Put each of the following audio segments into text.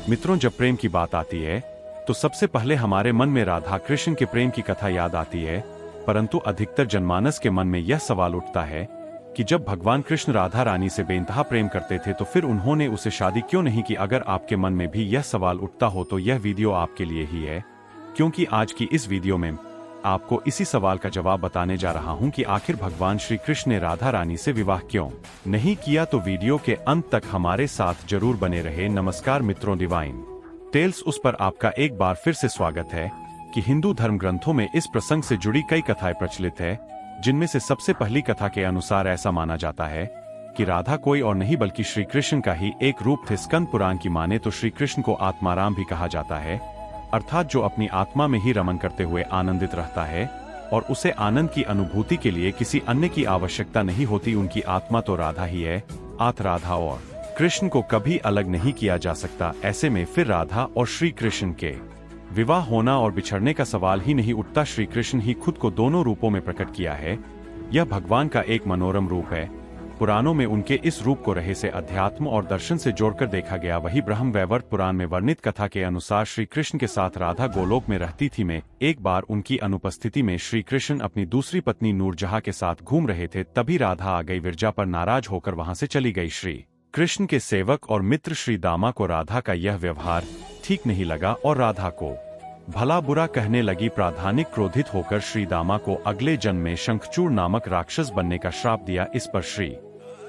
मित्रों, जब प्रेम की बात आती है तो सबसे पहले हमारे मन में राधा कृष्ण के प्रेम की कथा याद आती है। परंतु अधिकतर जनमानस के मन में यह सवाल उठता है कि जब भगवान कृष्ण राधा रानी से बेइंतहा प्रेम करते थे तो फिर उन्होंने उसे शादी क्यों नहीं की। अगर आपके मन में भी यह सवाल उठता हो तो यह वीडियो आपके लिए ही है, क्योंकि आज की इस वीडियो में आपको इसी सवाल का जवाब बताने जा रहा हूं कि आखिर भगवान श्री कृष्ण ने राधा रानी से विवाह क्यों नहीं किया। तो वीडियो के अंत तक हमारे साथ जरूर बने रहे। नमस्कार मित्रों, डिवाइन टेल्स उस पर आपका एक बार फिर से स्वागत है कि हिंदू धर्म ग्रंथों में इस प्रसंग से जुड़ी कई कथाएं प्रचलित है, जिनमें से सबसे पहली कथा के अनुसार ऐसा माना जाता है कि राधा कोई और नहीं बल्कि श्री कृष्ण का ही एक रूप थे। स्कंद पुराण की माने तो श्री कृष्ण को आत्माराम भी कहा जाता है, अर्थात जो अपनी आत्मा में ही रमन करते हुए आनंदित रहता है और उसे आनंद की अनुभूति के लिए किसी अन्य की आवश्यकता नहीं होती। उनकी आत्मा तो राधा ही है। राधा और कृष्ण को कभी अलग नहीं किया जा सकता। ऐसे में फिर राधा और श्री कृष्ण के विवाह होना और बिछड़ने का सवाल ही नहीं उठता। श्री कृष्ण ही खुद को दोनों रूपों में प्रकट किया है। यह भगवान का एक मनोरम रूप है। पुराणों में उनके इस रूप को रहे से अध्यात्म और दर्शन से जोड़कर देखा गया। वही ब्रह्म वैवर्त पुराण में वर्णित कथा के अनुसार श्री कृष्ण के साथ राधा गोलोक में रहती थी। में एक बार उनकी अनुपस्थिति में श्री कृष्ण अपनी दूसरी पत्नी नूरजहां के साथ घूम रहे थे, तभी राधा आ गई। विरजा पर नाराज होकर वहां से चली गई। श्री कृष्ण के सेवक और मित्र श्री दामा को राधा का यह व्यवहार ठीक नहीं लगा और राधा को भला बुरा कहने लगी। प्राधानिक क्रोधित होकर श्री दामा को अगले जन्म में शंखचूड़ नामक राक्षस बनने का श्राप दिया। इस पर श्री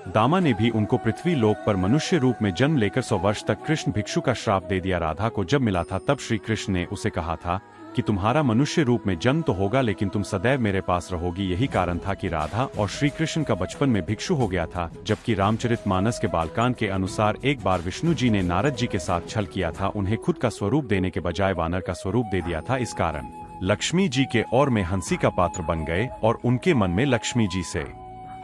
दामा ने भी उनको पृथ्वी लोक पर मनुष्य रूप में जन्म लेकर 100 वर्ष तक कृष्ण भिक्षु का श्राप दे दिया। राधा को जब मिला था तब श्री कृष्ण ने उसे कहा था कि तुम्हारा मनुष्य रूप में जन्म तो होगा, लेकिन तुम सदैव मेरे पास रहोगी। यही कारण था कि राधा और श्री कृष्ण का बचपन में भिक्षु हो गया था। जबकि रामचरितमानस के बालकांड के अनुसार एक बार विष्णु जी ने नारद जी के साथ छल किया था। उन्हें खुद का स्वरूप देने के बजाय वानर का स्वरूप दे दिया था। इस कारण लक्ष्मी जी के और में हंसी का पात्र बन गए और उनके मन में लक्ष्मी जी से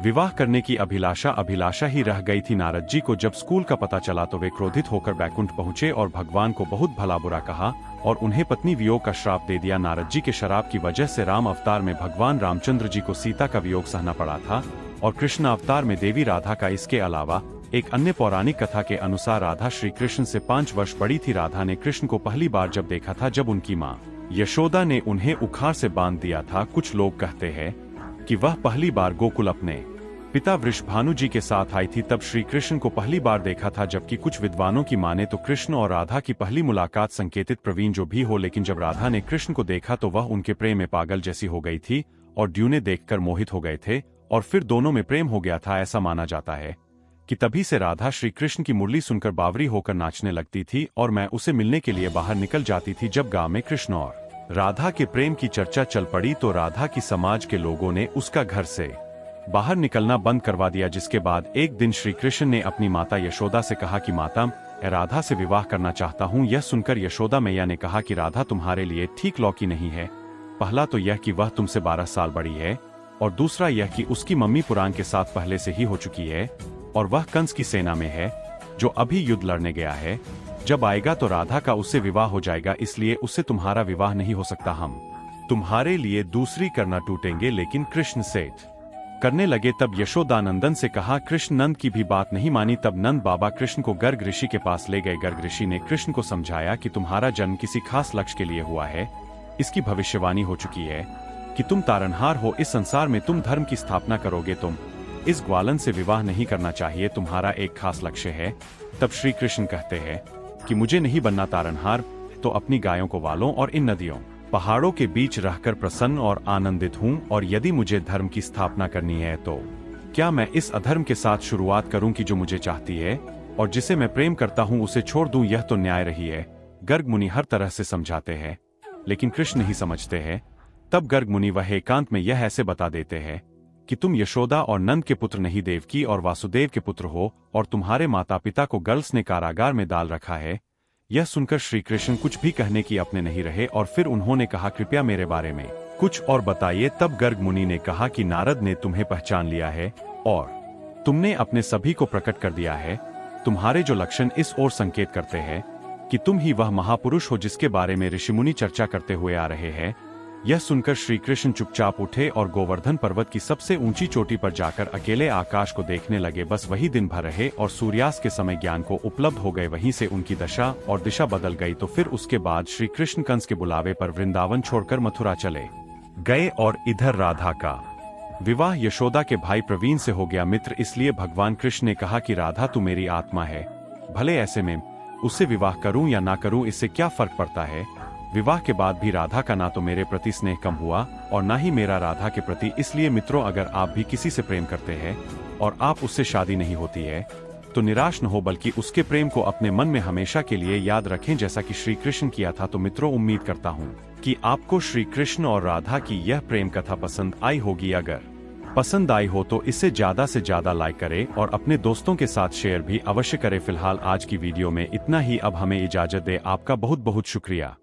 विवाह करने की अभिलाषा ही रह गई थी। नारद जी को जब स्कूल का पता चला तो वे क्रोधित होकर बैकुंठ पहुंचे और भगवान को बहुत भला बुरा कहा और उन्हें पत्नी वियोग का श्राप दे दिया। नारद जी के श्राप की वजह से राम अवतार में भगवान रामचंद्र जी को सीता का वियोग सहना पड़ा था और कृष्ण अवतार में देवी राधा का। इसके अलावा एक अन्य पौराणिक कथा के अनुसार राधा श्री कृष्ण से 5 वर्ष बड़ी थी। राधा ने कृष्ण को पहली बार जब देखा था जब उनकी माँ यशोदा ने उन्हें उखाड़ से बांध दिया था। कुछ लोग कहते हैं कि वह पहली बार गोकुल अपने पिता वृषभानु जी के साथ आई थी, तब श्री कृष्ण को पहली बार देखा था। जबकि कुछ विद्वानों की माने तो कृष्ण और राधा की पहली मुलाकात संकेतित प्रवीण जो भी हो, लेकिन जब राधा ने कृष्ण को देखा तो वह उनके प्रेम में पागल जैसी हो गई थी और ड्यूने देखकर मोहित हो गए थे और फिर दोनों में प्रेम हो गया था। ऐसा माना जाता है कि तभी से राधा श्री कृष्ण की मुरली सुनकर बावरी होकर नाचने लगती थी और मैं उसे मिलने के लिए बाहर निकल जाती थी। जब गांव में कृष्ण और राधा के प्रेम की चर्चा चल पड़ी तो राधा की समाज के लोगों ने उसका घर से बाहर निकलना बंद करवा दिया। जिसके बाद एक दिन श्री कृष्ण ने अपनी माता यशोदा से कहा कि माता, मैं राधा से विवाह करना चाहता हूँ। यह सुनकर यशोदा मैया ने कहा कि राधा तुम्हारे लिए ठीक लौकी नहीं है। पहला तो यह कि वह तुमसे 12 साल बड़ी है और दूसरा यह कि उसकी मम्मी पुराण के साथ पहले से ही हो चुकी है और वह कंस की सेना में है जो अभी युद्ध लड़ने गया है। जब आएगा तो राधा का उससे विवाह हो जाएगा, इसलिए उससे तुम्हारा विवाह नहीं हो सकता। हम तुम्हारे लिए दूसरी करना टूटेंगे। लेकिन कृष्ण सेठ करने लगे। तब यशोदानंदन से कहा। कृष्ण नंद की भी बात नहीं मानी। तब नंद बाबा कृष्ण को गर्ग ऋषि के पास ले गए। गर्ग ऋषि ने कृष्ण को समझाया कि तुम्हारा जन्म किसी खास लक्ष्य के लिए हुआ है। इसकी भविष्यवाणी हो चुकी है कि तुम तारनहार हो। इस संसार में तुम धर्म की स्थापना करोगे। तुम इस ग्वालन से विवाह नहीं करना चाहिए। तुम्हारा एक खास लक्ष्य है। तब श्री कृष्ण कहते हैं कि मुझे नहीं बनना तारनहार, तो अपनी गायों को वालों और इन नदियों पहाड़ों के बीच रहकर प्रसन्न और आनंदित हूँ। और यदि मुझे धर्म की स्थापना करनी है तो क्या मैं इस अधर्म के साथ शुरुआत करूं कि जो मुझे चाहती है और जिसे मैं प्रेम करता हूं उसे छोड़ दूं? यह तो न्याय रही है। गर्ग मुनि हर तरह से समझाते हैं लेकिन कृष्ण नहीं समझते हैं। तब गर्ग मुनि वह एकांत में यह ऐसे बता देते हैं कि तुम यशोदा और नंद के पुत्र नहीं, देवकी और वासुदेव के पुत्र हो और तुम्हारे माता पिता को गर्ल्स ने कारागार में डाल रखा है। यह सुनकर श्री कृष्ण कुछ भी कहने की अपने नहीं रहे और फिर उन्होंने कहा, कृपया मेरे बारे में कुछ और बताइए। तब गर्ग मुनि ने कहा कि नारद ने तुम्हें पहचान लिया है और तुमने अपने सभी को प्रकट कर दिया है। तुम्हारे जो लक्षण इस ओर संकेत करते हैं कि तुम ही वह महापुरुष हो जिसके बारे में ऋषिमुनि चर्चा करते हुए आ रहे हैं। यह सुनकर श्री कृष्ण चुपचाप उठे और गोवर्धन पर्वत की सबसे ऊंची चोटी पर जाकर अकेले आकाश को देखने लगे। बस वही दिन भर रहे और सूर्यास्त के समय ज्ञान को उपलब्ध हो गए। वहीं से उनकी दशा और दिशा बदल गई। तो फिर उसके बाद श्री कृष्ण कंस के बुलावे पर वृंदावन छोड़कर मथुरा चले गए और इधर राधा का विवाह यशोदा के भाई प्रवीण से हो गया। मित्र, इसलिए भगवान कृष्ण ने कहा कि राधा तू मेरी आत्मा है, भले ऐसे में उससे विवाह करूं या ना करूं इससे क्या फर्क पड़ता है। विवाह के बाद भी राधा का ना तो मेरे प्रति स्नेह कम हुआ और ना ही मेरा राधा के प्रति। इसलिए मित्रों, अगर आप भी किसी से प्रेम करते हैं और आप उससे शादी नहीं होती है तो निराश न हो, बल्कि उसके प्रेम को अपने मन में हमेशा के लिए याद रखें, जैसा कि श्री कृष्ण किया था। तो मित्रों, उम्मीद करता हूँ कि आपको श्री कृष्ण और राधा की यह प्रेम कथा पसंद आई होगी। अगर पसंद आई हो तो इसे ज्यादा से ज्यादा लाइक करें और अपने दोस्तों के साथ शेयर भी अवश्य करें। फिलहाल आज की वीडियो में इतना ही। अब हमें इजाजत दे। आपका बहुत बहुत शुक्रिया।